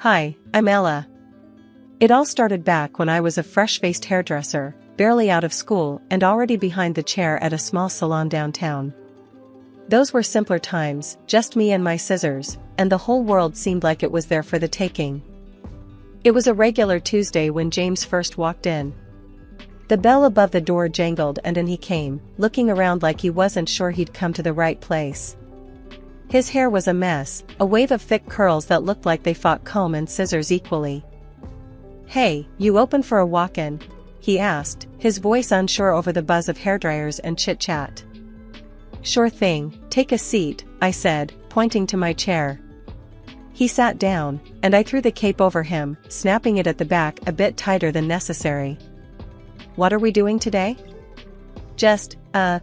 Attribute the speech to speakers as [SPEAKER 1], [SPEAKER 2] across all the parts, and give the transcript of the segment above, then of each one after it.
[SPEAKER 1] Hi, I'm Ella. It all started back when I was a fresh-faced hairdresser, barely out of school and already behind the chair at a small salon downtown. Those were simpler times, just me and my scissors, and the whole world seemed like it was there for the taking. It was a regular Tuesday when James first walked in. The bell above the door jangled and in he came, looking around like he wasn't sure he'd come to the right place. His hair was a mess, a wave of thick curls that looked like they fought comb and scissors equally. "Hey, you open for a walk-in?" he asked, his voice unsure over the buzz of hairdryers and chit-chat. "Sure thing, take a seat," I said, pointing to my chair. He sat down, and I threw the cape over him, snapping it at the back a bit tighter than necessary. "What are we doing today?" "Just,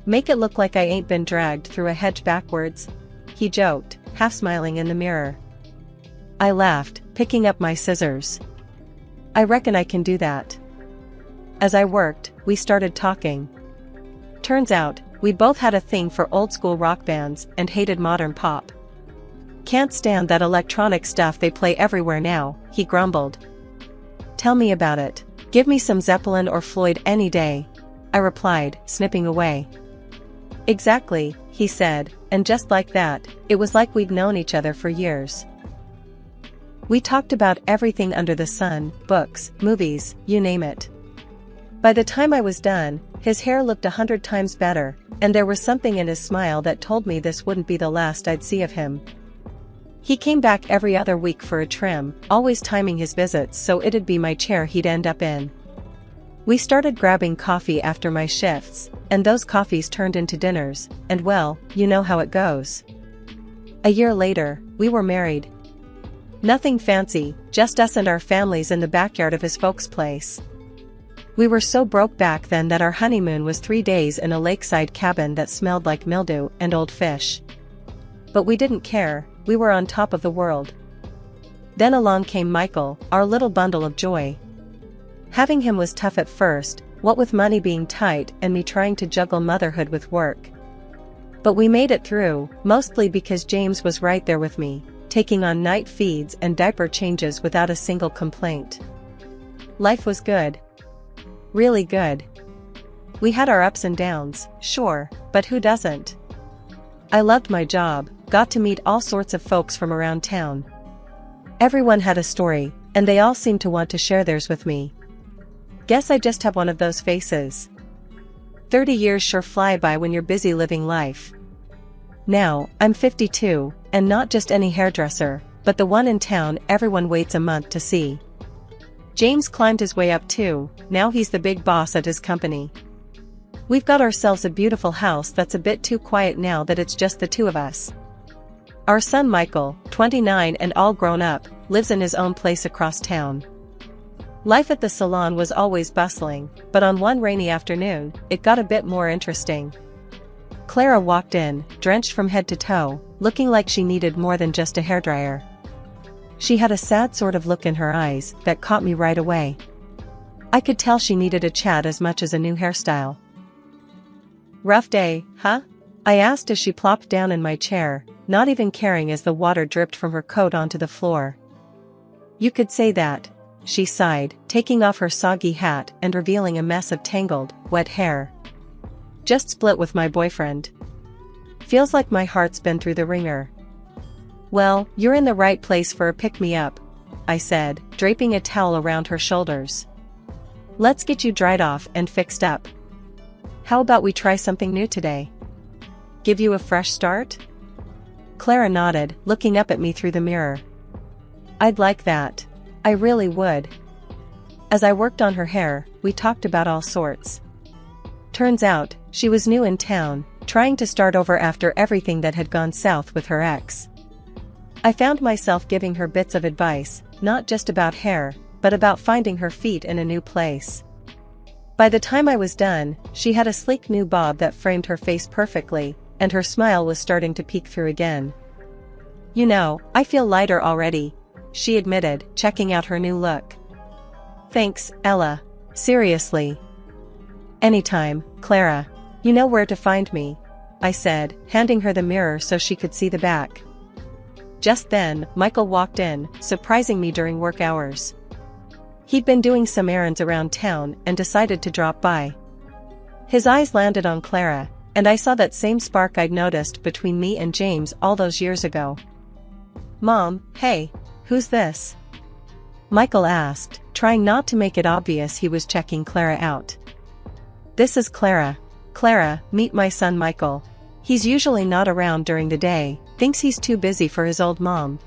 [SPEAKER 1] make it look like I ain't been dragged through a hedge backwards," he joked, half smiling in the mirror. I laughed, picking up my scissors. "I reckon I can do that." As I worked, we started talking. Turns out, we both had a thing for old-school rock bands and hated modern pop. "Can't stand that electronic stuff they play everywhere now," he grumbled. "Tell me about it. Give me some Zeppelin or Floyd any day," I replied, snipping away. "Exactly," he said, and just like that, it was like we'd known each other for years. We talked about everything under the sun, books, movies, you name it. By the time I was done, his hair looked 100 times better, and there was something in his smile that told me this wouldn't be the last I'd see of him. He came back every other week for a trim, always timing his visits so it'd be my chair he'd end up in. We started grabbing coffee after my shifts, and those coffees turned into dinners, and well, you know how it goes. A year later, we were married. Nothing fancy, just us and our families in the backyard of his folks' place. We were so broke back then that our honeymoon was 3 days in a lakeside cabin that smelled like mildew and old fish. But we didn't care, we were on top of the world. Then along came Michael, our little bundle of joy. Having him was tough at first, what with money being tight and me trying to juggle motherhood with work. But we made it through, mostly because James was right there with me, taking on night feeds and diaper changes without a single complaint. Life was good. Really good. We had our ups and downs, sure, but who doesn't? I loved my job, got to meet all sorts of folks from around town. Everyone had a story, and they all seemed to want to share theirs with me. Guess I just have one of those faces. 30 years sure fly by when you're busy living life. Now, I'm 52, and not just any hairdresser, but the one in town everyone waits a month to see. James climbed his way up too, now he's the big boss at his company. We've got ourselves a beautiful house that's a bit too quiet now that it's just the two of us. Our son Michael, 29 and all grown up, lives in his own place across town. Life at the salon was always bustling, but on one rainy afternoon, it got a bit more interesting. Clara walked in, drenched from head to toe, looking like she needed more than just a hairdryer. She had a sad sort of look in her eyes that caught me right away. I could tell she needed a chat as much as a new hairstyle. "Rough day, huh?" I asked as she plopped down in my chair, not even caring as the water dripped from her coat onto the floor. "You could say that," she sighed, taking off her soggy hat and revealing a mess of tangled, wet hair. "Just split with my boyfriend. Feels like my heart's been through the ringer." "Well, you're in the right place for a pick-me-up," I said, draping a towel around her shoulders. "Let's get you dried off and fixed up. How about we try something new today? Give you a fresh start?" Clara nodded, looking up at me through the mirror. "I'd like that. I really would." As I worked on her hair, we talked about all sorts. Turns out, she was new in town, trying to start over after everything that had gone south with her ex. I found myself giving her bits of advice, not just about hair, but about finding her feet in a new place. By the time I was done, she had a sleek new bob that framed her face perfectly, and her smile was starting to peek through again. "You know, I feel lighter already," she admitted, checking out her new look. "Thanks, Ella. Seriously." "Anytime, Clara. You know where to find me," I said, handing her the mirror so she could see the back. Just then, Michael walked in, surprising me during work hours. He'd been doing some errands around town and decided to drop by. His eyes landed on Clara, and I saw that same spark I'd noticed between me and James all those years ago. "Mom, hey, who's this?" Michael asked, trying not to make it obvious he was checking Clara out. "This is Clara. Clara, meet my son Michael. He's usually not around during the day, thinks he's too busy for his old mom,"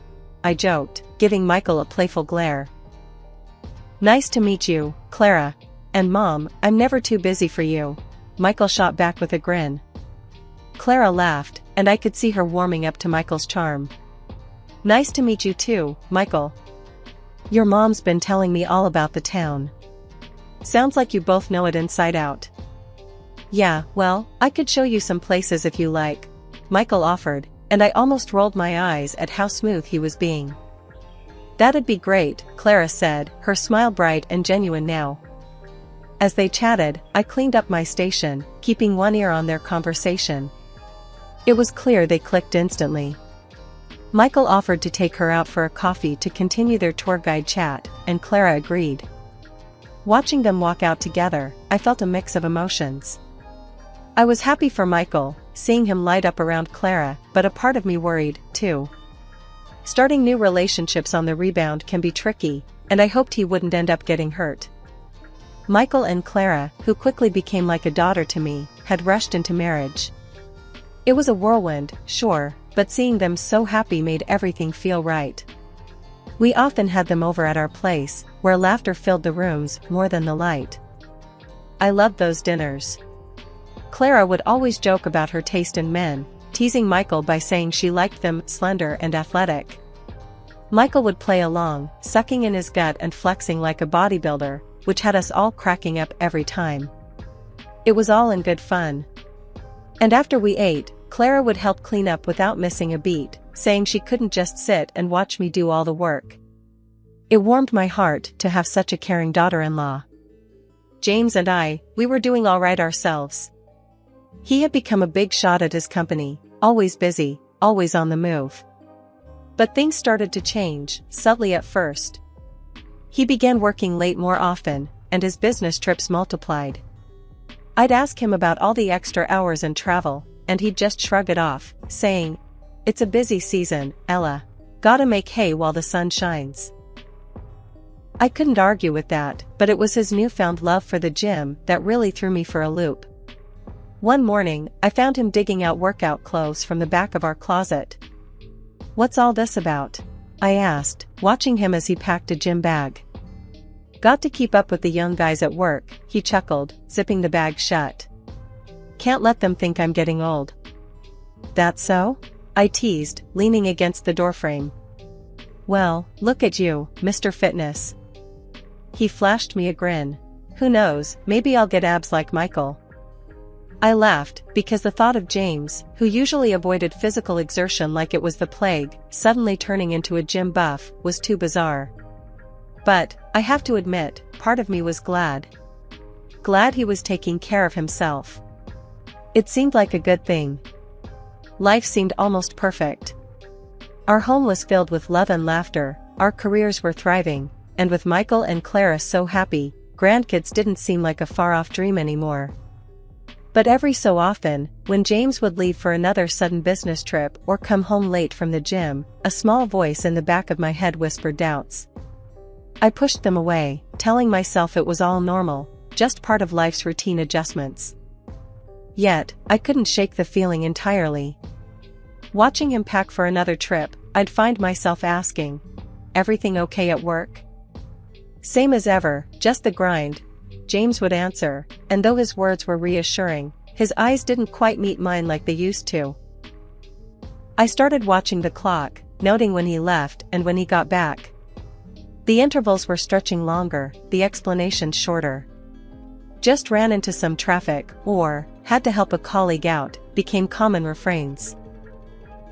[SPEAKER 1] I joked, giving Michael a playful glare. "Nice to meet you, Clara. And Mom, I'm never too busy for you," Michael shot back with a grin. Clara laughed, and I could see her warming up to Michael's charm. "Nice to meet you too, Michael. Your mom's been telling me all about the town. Sounds like you both know it inside out." "Yeah, well, I could show you some places if you like," Michael offered, and I almost rolled my eyes at how smooth he was being. "That'd be great," Clara said, her smile bright and genuine now. As they chatted, I cleaned up my station, keeping one ear on their conversation. It was clear they clicked instantly. Michael offered to take her out for a coffee to continue their tour guide chat, and Clara agreed. Watching them walk out together, I felt a mix of emotions. I was happy for Michael, seeing him light up around Clara, but a part of me worried, too. Starting new relationships on the rebound can be tricky, and I hoped he wouldn't end up getting hurt. Michael and Clara, who quickly became like a daughter to me, had rushed into marriage. It was a whirlwind, sure, but seeing them so happy made everything feel right. We often had them over at our place, where laughter filled the rooms more than the light. I loved those dinners. Clara would always joke about her taste in men, teasing Michael by saying she liked them slender and athletic. Michael would play along, sucking in his gut and flexing like a bodybuilder, which had us all cracking up every time. It was all in good fun. And after we ate, Clara would help clean up without missing a beat, saying she couldn't just sit and watch me do all the work. It warmed my heart to have such a caring daughter-in-law. James and we were doing all right ourselves. He had become a big shot at his company, always busy, always on the move. But things started to change, subtly at first. He began working late more often, and his business trips multiplied. I'd ask him about all the extra hours and travel, and he'd just shrug it off, saying, "It's a busy season, Ella. Gotta make hay while the sun shines." I couldn't argue with that, but it was his newfound love for the gym that really threw me for a loop. One morning, I found him digging out workout clothes from the back of our closet. "What's all this about?" I asked, watching him as he packed a gym bag. "Got to keep up with the young guys at work," he chuckled, zipping the bag shut. "Can't let them think I'm getting old." "That so?" I teased, leaning against the doorframe. "Well, look at you, Mr. Fitness." He flashed me a grin. "Who knows, maybe I'll get abs like Michael." I laughed, because the thought of James, who usually avoided physical exertion like it was the plague, suddenly turning into a gym buff, was too bizarre. But, I have to admit, part of me was glad. Glad he was taking care of himself. It seemed like a good thing. Life seemed almost perfect. Our home was filled with love and laughter, our careers were thriving, and with Michael and Clara so happy, grandkids didn't seem like a far-off dream anymore. But every so often, when James would leave for another sudden business trip or come home late from the gym, a small voice in the back of my head whispered doubts. I pushed them away, telling myself it was all normal, just part of life's routine adjustments. Yet, I couldn't shake the feeling entirely. Watching him pack for another trip, I'd find myself asking, "Everything okay at work?" "Same as ever, just the grind," James would answer, and though his words were reassuring, his eyes didn't quite meet mine like they used to. I started watching the clock, noting when he left and when he got back. The intervals were stretching longer, the explanations shorter. "Just ran into some traffic," or "had to help a colleague out," became common refrains.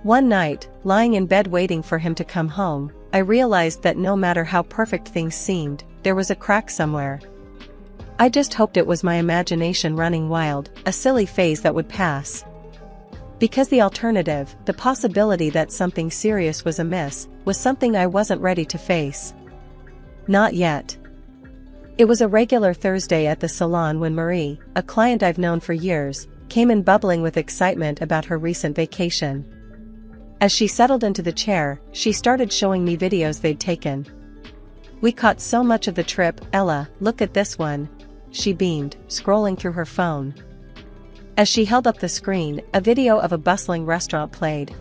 [SPEAKER 1] One night, lying in bed waiting for him to come home, I realized that no matter how perfect things seemed, there was a crack somewhere. I just hoped it was my imagination running wild, a silly phase that would pass. Because the alternative, the possibility that something serious was amiss, was something I wasn't ready to face. Not yet. It was a regular Thursday at the salon when Marie, a client I've known for years, came in bubbling with excitement about her recent vacation. As she settled into the chair, she started showing me videos they'd taken. "We caught so much of the trip, Ella, look at this one," she beamed, scrolling through her phone. As she held up the screen, a video of a bustling restaurant played.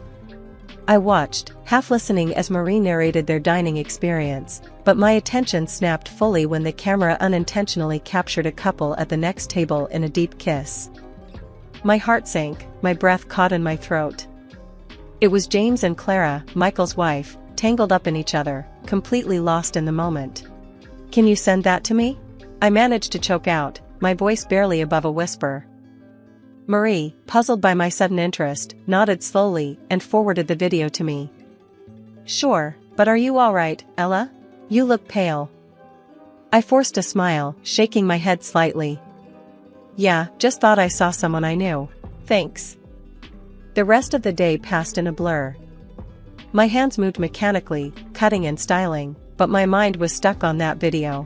[SPEAKER 1] I watched, half listening as Marie narrated their dining experience, but my attention snapped fully when the camera unintentionally captured a couple at the next table in a deep kiss. My heart sank, my breath caught in my throat. It was James and Clara, Michael's wife, tangled up in each other, completely lost in the moment. "Can you send that to me?" I managed to choke out, my voice barely above a whisper. Marie, puzzled by my sudden interest, nodded slowly and forwarded the video to me. "Sure, but are you all right, Ella? You look pale." I forced a smile, shaking my head slightly. "Yeah, just thought I saw someone I knew. Thanks." The rest of the day passed in a blur. My hands moved mechanically, cutting and styling, but my mind was stuck on that video.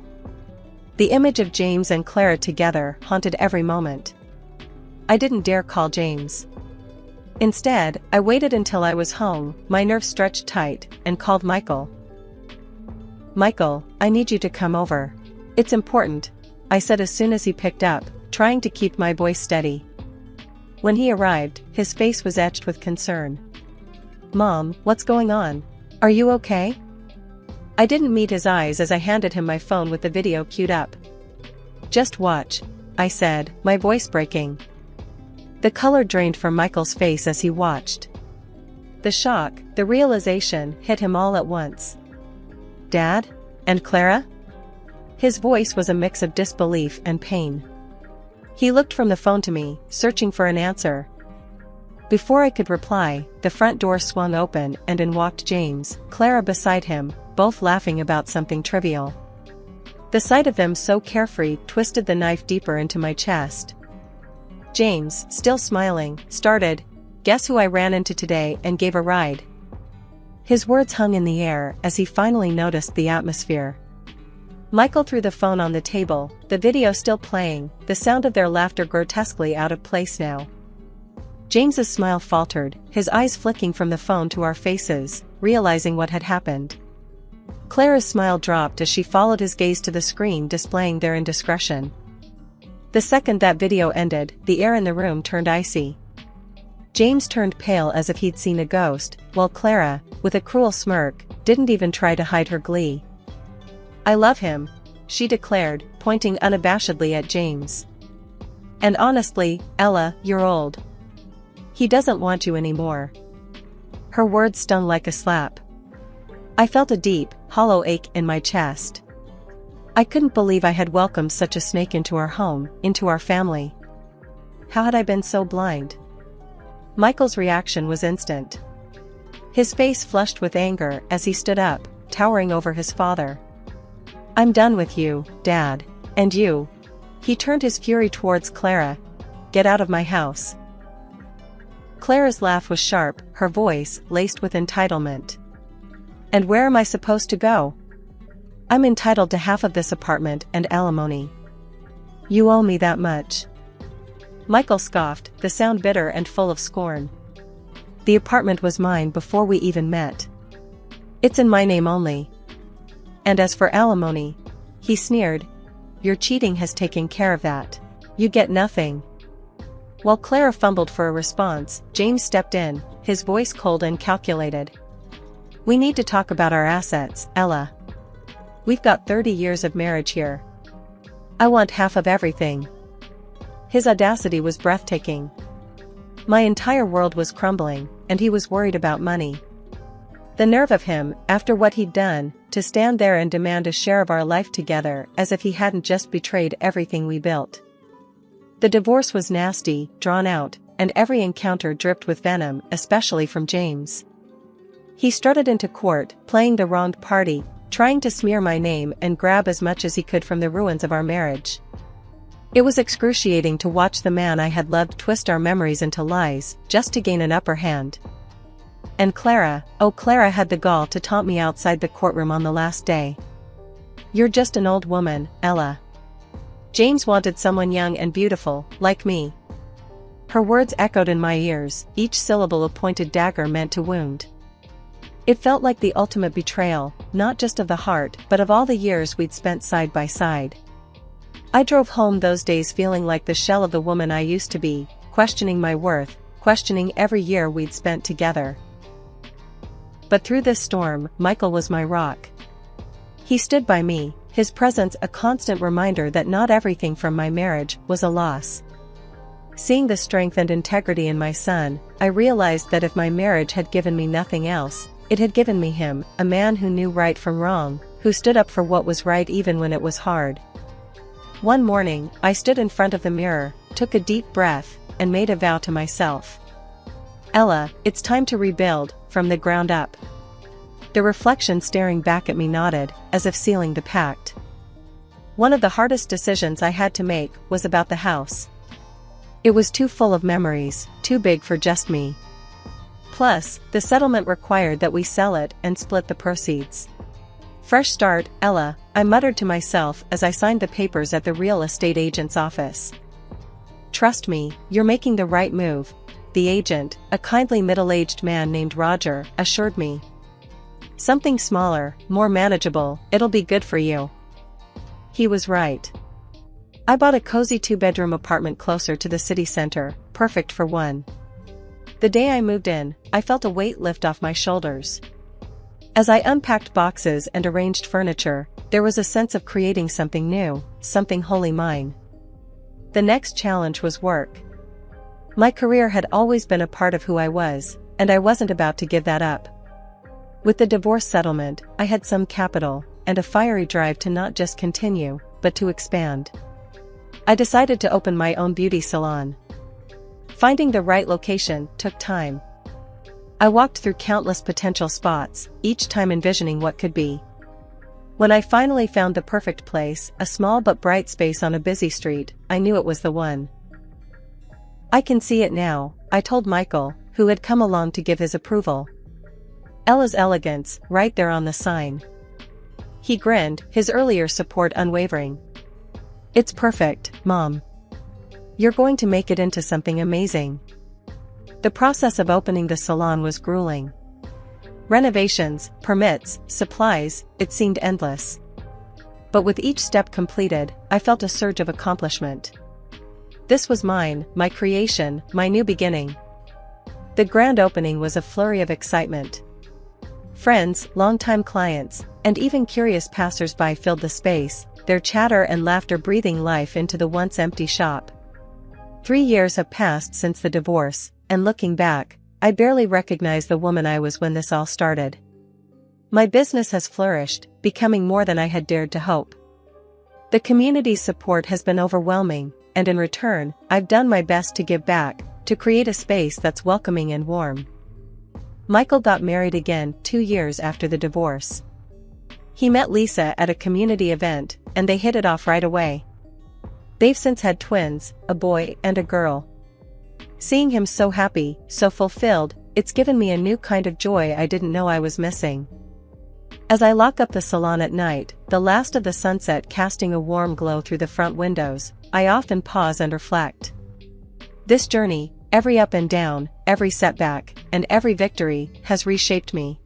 [SPEAKER 1] The image of James and Clara together haunted every moment. I didn't dare call James. Instead, I waited until I was home, my nerves stretched tight, and called Michael. "Michael, I need you to come over. It's important," I said as soon as he picked up, trying to keep my voice steady. When he arrived, his face was etched with concern. "Mom, what's going on? Are you okay?" I didn't meet his eyes as I handed him my phone with the video queued up. "Just watch," I said, my voice breaking. The color drained from Michael's face as he watched. The shock, the realization, hit him all at once. "Dad? And Clara?" His voice was a mix of disbelief and pain. He looked from the phone to me, searching for an answer. Before I could reply, the front door swung open and in walked James, Clara beside him, both laughing about something trivial. The sight of them so carefree twisted the knife deeper into my chest. James, still smiling, started, "Guess who I ran into today and gave a ride?" His words hung in the air as he finally noticed the atmosphere. Michael threw the phone on the table, the video still playing, the sound of their laughter grotesquely out of place now. James's smile faltered, his eyes flicking from the phone to our faces, realizing what had happened. Clara's smile dropped as she followed his gaze to the screen displaying their indiscretion. The second that video ended, the air in the room turned icy. James turned pale as if he'd seen a ghost, while Clara, with a cruel smirk, didn't even try to hide her glee. "I love him," she declared, pointing unabashedly at James. "And honestly, Ella, you're old. He doesn't want you anymore." Her words stung like a slap. I felt a deep, hollow ache in my chest. I couldn't believe I had welcomed such a snake into our home, into our family. How had I been so blind? Michael's reaction was instant. His face flushed with anger as he stood up, towering over his father. "I'm done with you, Dad. And you." He turned his fury towards Clara. "Get out of my house." Clara's laugh was sharp, her voice laced with entitlement. "And where am I supposed to go? I'm entitled to half of this apartment and alimony. You owe me that much." Michael scoffed, the sound bitter and full of scorn. "The apartment was mine before we even met. It's in my name only. And as for alimony," he sneered, "your cheating has taken care of that. You get nothing." While Clara fumbled for a response, James stepped in, his voice cold and calculated. "We need to talk about our assets, Ella. We've got 30 years of marriage here. I want half of everything." His audacity was breathtaking. My entire world was crumbling, and he was worried about money. The nerve of him, after what he'd done, to stand there and demand a share of our life together as if he hadn't just betrayed everything we built. The divorce was nasty, drawn out, and every encounter dripped with venom, especially from James. He strutted into court, playing the wronged party, trying to smear my name and grab as much as he could from the ruins of our marriage. It was excruciating to watch the man I had loved twist our memories into lies, just to gain an upper hand. And Clara, oh Clara had the gall to taunt me outside the courtroom on the last day. "You're just an old woman, Ella. James wanted someone young and beautiful, like me." Her words echoed in my ears, each syllable a pointed dagger meant to wound. It felt like the ultimate betrayal, not just of the heart but of all the years we'd spent side by side. I drove home those days feeling like the shell of the woman I used to be, questioning my worth, questioning every year we'd spent together. But through this storm, Michael was my rock. He stood by me, his presence a constant reminder that not everything from my marriage was a loss. Seeing the strength and integrity in my son, I realized that if my marriage had given me nothing else, it had given me him, a man who knew right from wrong, who stood up for what was right even when it was hard. One morning, I stood in front of the mirror, took a deep breath, and made a vow to myself. "Ella, it's time to rebuild, from the ground up." The reflection staring back at me nodded, as if sealing the pact. One of the hardest decisions I had to make was about the house. It was too full of memories, too big for just me. Plus, the settlement required that we sell it and split the proceeds. "Fresh start, Ella," I muttered to myself as I signed the papers at the real estate agent's office. "Trust me, you're making the right move," the agent, a kindly middle-aged man named Roger, assured me. "Something smaller, more manageable, it'll be good for you." He was right. I bought a cozy 2-bedroom apartment closer to the city center, perfect for one. The day I moved in, I felt a weight lift off my shoulders. As I unpacked boxes and arranged furniture, there was a sense of creating something new, something wholly mine. The next challenge was work. My career had always been a part of who I was, and I wasn't about to give that up. With the divorce settlement, I had some capital, and a fiery drive to not just continue, but to expand. I decided to open my own beauty salon. Finding the right location took time. I walked through countless potential spots, each time envisioning what could be. When I finally found the perfect place, a small but bright space on a busy street, I knew it was the one. "I can see it now," I told Michael, who had come along to give his approval. "Ella's Elegance, right there on the sign." He grinned, his earlier support unwavering. "It's perfect, Mom. You're going to make it into something amazing." The process of opening the salon was grueling. Renovations, permits, supplies, it seemed endless. But with each step completed, I felt a surge of accomplishment. This was mine, my creation, my new beginning. The grand opening was a flurry of excitement. Friends, longtime clients, and even curious passers-by filled the space, their chatter and laughter breathing life into the once empty shop. 3 years have passed since the divorce, and looking back, I barely recognize the woman I was when this all started. My business has flourished, becoming more than I had dared to hope. The community's support has been overwhelming, and in return, I've done my best to give back, to create a space that's welcoming and warm. Michael got married again 2 years after the divorce. He met Lisa at a community event, and they hit it off right away. They've since had twins, a boy and a girl. Seeing him so happy, so fulfilled, it's given me a new kind of joy I didn't know I was missing. As I lock up the salon at night, the last of the sunset casting a warm glow through the front windows, I often pause and reflect. This journey, every up and down, every setback, and every victory, has reshaped me.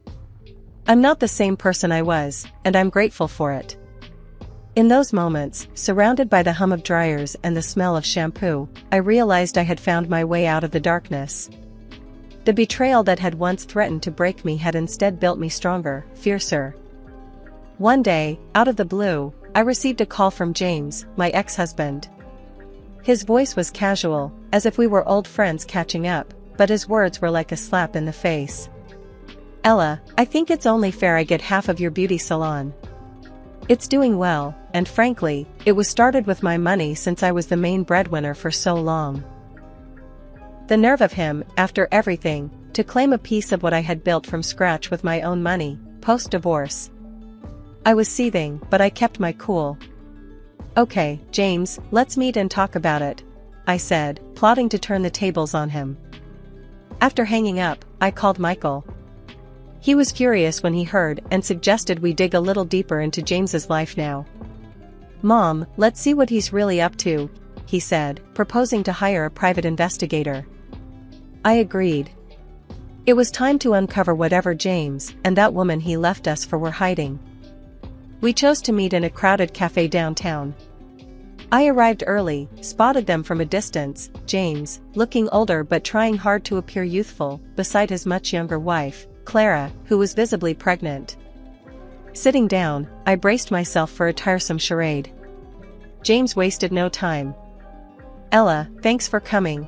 [SPEAKER 1] I'm not the same person I was, and I'm grateful for it. In those moments, surrounded by the hum of dryers and the smell of shampoo, I realized I had found my way out of the darkness. The betrayal that had once threatened to break me had instead built me stronger, fiercer. One day, out of the blue, I received a call from James, my ex-husband. His voice was casual, as if we were old friends catching up, but his words were like a slap in the face. "Ella, I think it's only fair I get half of your beauty salon. It's doing well, and frankly, it was started with my money since I was the main breadwinner for so long." The nerve of him, after everything, to claim a piece of what I had built from scratch with my own money, post-divorce. I was seething, but I kept my cool. Okay, James, let's meet and talk about it, I said, plotting to turn the tables on him. After hanging up, I called Michael. He was furious when he heard and suggested we dig a little deeper into James's life now. Mom, let's see what he's really up to, he said, proposing to hire a private investigator. I agreed. It was time to uncover whatever James and that woman he left us for were hiding. We chose to meet in a crowded cafe downtown. I arrived early, spotted them from a distance, James, looking older but trying hard to appear youthful, beside his much younger wife, Clara, who was visibly pregnant. Sitting down, I braced myself for a tiresome charade. James wasted no time. Ella, thanks for coming.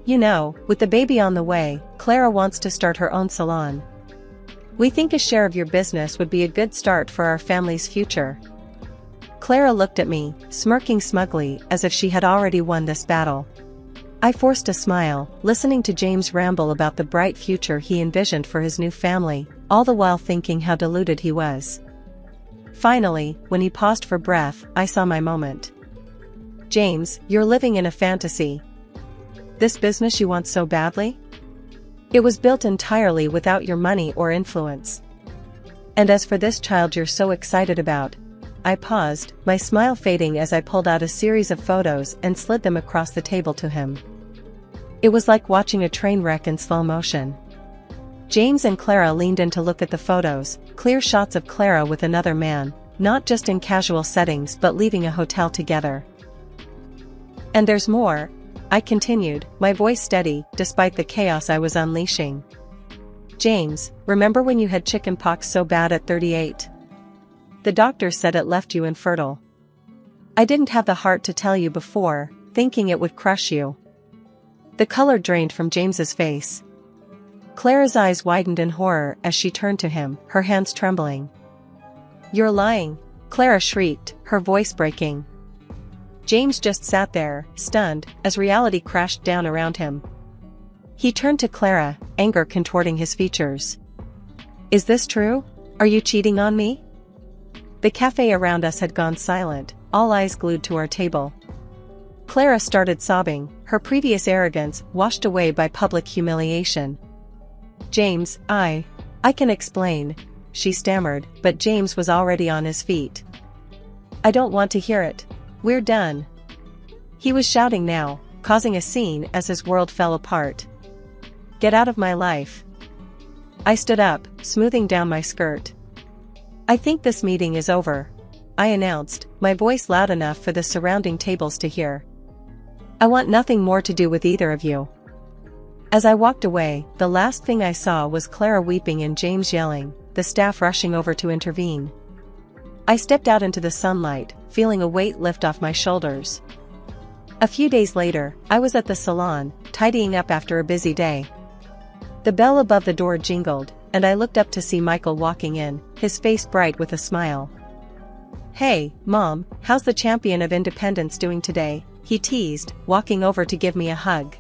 [SPEAKER 1] You know, with the baby on the way, Clara wants to start her own salon. We think a share of your business would be a good start for our family's future. Clara looked at me, smirking smugly as if she had already won this battle. I forced a smile, listening to James ramble about the bright future he envisioned for his new family, all the while thinking how deluded he was. Finally, when he paused for breath, I saw my moment. James, you're living in a fantasy. This business you want so badly? It was built entirely without your money or influence. And as for this child you're so excited about, I paused, my smile fading as I pulled out a series of photos and slid them across the table to him. It was like watching a train wreck in slow motion. James and Clara leaned in to look at the photos, clear shots of Clara with another man, not just in casual settings but leaving a hotel together. And there's more, I continued, my voice steady, despite the chaos I was unleashing. James, remember when you had chicken pox so bad at 38? The doctor said it left you infertile. I didn't have the heart to tell you before, thinking it would crush you. The color drained from James's face. Clara's eyes widened in horror as she turned to him, her hands trembling. You're lying, Clara shrieked, her voice breaking. James just sat there, stunned, as reality crashed down around him. He turned to Clara, anger contorting his features. Is this true? Are you cheating on me? The cafe around us had gone silent, all eyes glued to our table. Clara started sobbing, her previous arrogance washed away by public humiliation. James, I can explain, she stammered, but James was already on his feet. I don't want to hear it. We're done. He was shouting now, causing a scene as his world fell apart. Get out of my life. I stood up, smoothing down my skirt. I think this meeting is over, I announced, my voice loud enough for the surrounding tables to hear. I want nothing more to do with either of you. As I walked away, the last thing I saw was Clara weeping and James yelling, the staff rushing over to intervene. I stepped out into the sunlight, feeling a weight lift off my shoulders. A few days later, I was at the salon, tidying up after a busy day. The bell above the door jingled, and I looked up to see Michael walking in, his face bright with a smile. Hey, Mom, how's the champion of independence doing today? He teased, walking over to give me a hug.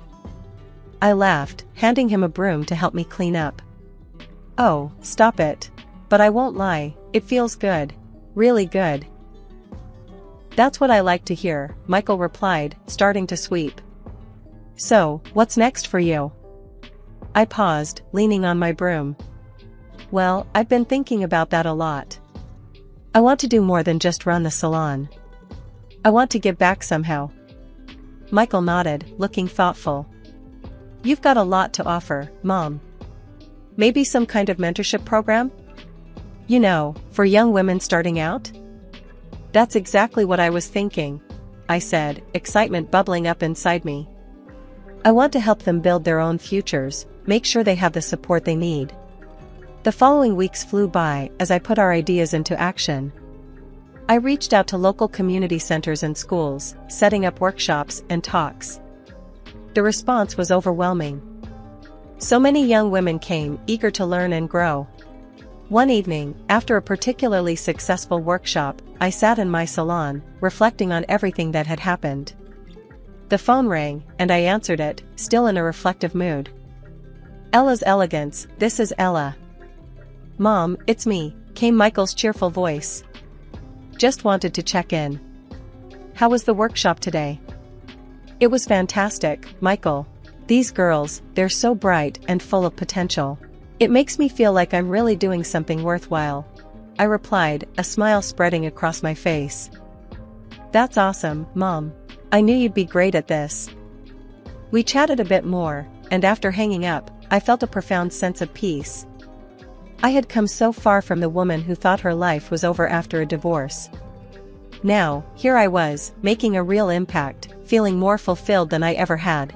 [SPEAKER 1] I laughed, handing him a broom to help me clean up. Oh, stop it. But I won't lie, it feels good. Really good. That's what I like to hear, Michael replied, starting to sweep. So, what's next for you? I paused, leaning on my broom. Well, I've been thinking about that a lot. I want to do more than just run the salon. I want to give back somehow. Michael nodded, looking thoughtful. You've got a lot to offer, Mom. Maybe some kind of mentorship program? You know, for young women starting out? That's exactly what I was thinking, I said, excitement bubbling up inside me. I want to help them build their own futures, make sure they have the support they need. The following weeks flew by as I put our ideas into action. I reached out to local community centers and schools, setting up workshops and talks. The response was overwhelming. So many young women came, eager to learn and grow. One evening, after a particularly successful workshop, I sat in my salon, reflecting on everything that had happened. The phone rang, and I answered it, still in a reflective mood. Ella's Elegance, this is Ella. Mom, it's me, came Michael's cheerful voice. Just wanted to check in. How was the workshop today? It was fantastic, Michael. These girls, they're so bright and full of potential. It makes me feel like I'm really doing something worthwhile. I replied, a smile spreading across my face. That's awesome, Mom. I knew you'd be great at this. We chatted a bit more, and after hanging up, I felt a profound sense of peace. I had come so far from the woman who thought her life was over after a divorce. Now, here I was, making a real impact, feeling more fulfilled than I ever had.